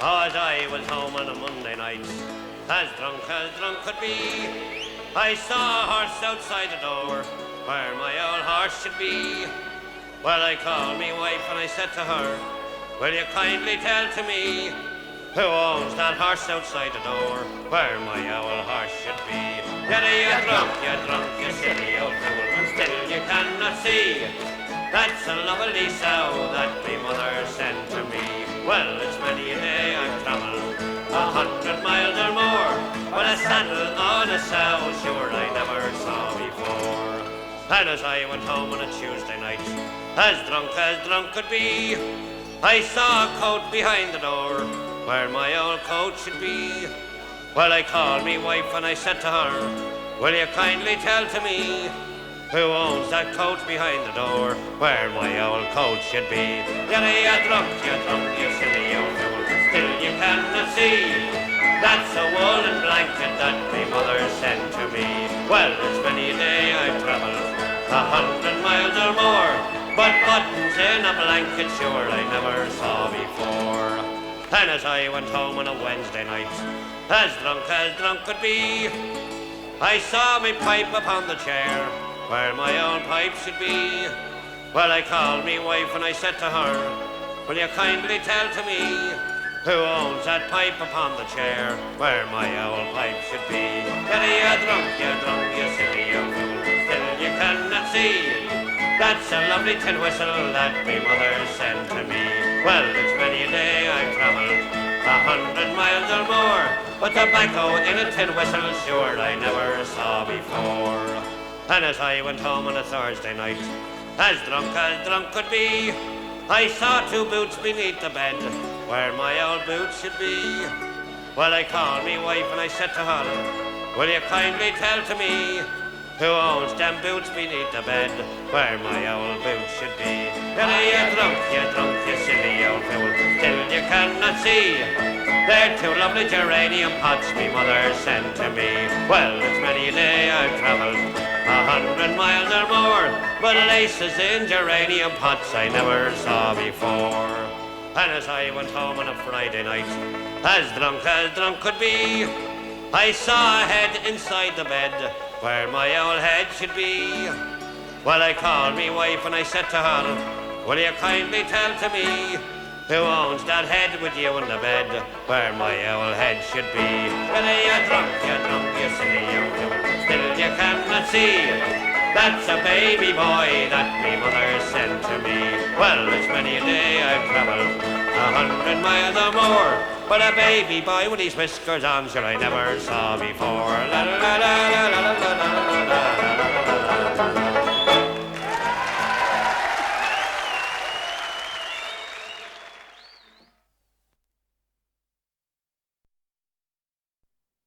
As I was home on a Monday night, as drunk could be, I saw a horse outside the door, where my old horse should be. Well, I called me wife and I said to her, will you kindly tell to me, who owns that horse outside the door, where my old horse should be? You drunk, you silly old fool, and still you cannot see, that's a lovely sow that me mother sent to me. Well, it's many a day I've travelled 100 miles or more, but a saddle on a sow, sure I never saw before. And as I went home on a Tuesday night, as drunk could be, I saw a coat behind the door, where my old coat should be. Well, I called me wife and I said to her, will you kindly tell to me, who owns that coat behind the door, where my old coat should be? You drunk, you silly old fool, still you cannot see, that's a woolen blanket that me mother sent to me. Well, it's many a day I've travelled 100 miles or more, but buttons in a blanket sure I never saw before. And as I went home on a Wednesday night, as drunk could be, I saw me pipe upon the chair, where my old pipe should be. Well, I called me wife and I said to her, will you kindly tell to me, who owns that pipe upon the chair, where my old pipe should be? You drunk, you silly old fool, still you cannot see, that's a lovely tin whistle that me mother sent to me. Well, it's many a day I've travelled 100 miles or more, but tobacco in a tin whistle sure I never saw before. And as I went home on a Thursday night, as drunk could be, I saw two boots beneath the bed, where my old boots should be. Well, I called me wife and I said to her, will you kindly tell to me, who owns them boots beneath the bed, where my old boots should be? You drunk, you silly old fool, still you cannot see, they're two lovely geranium pots me mother sent to me. Well, it's many a day I've travelled 100 miles or more, but laces in geranium pots I never saw before. And as I went home on a Friday night, as drunk could be, I saw a head inside the bed, where my old head should be. Well, I called me wife and I said to her, will you kindly tell to me, who owns that head with you in the bed, where my old head should be? Well, you drunk, you silly old fool, still you cannot see, that's a baby boy that me mother sent to me. Well, it's many a day I've travelled 100 miles or more, but a baby boy with his whiskers on sure I never saw before. La la la la la la la la la.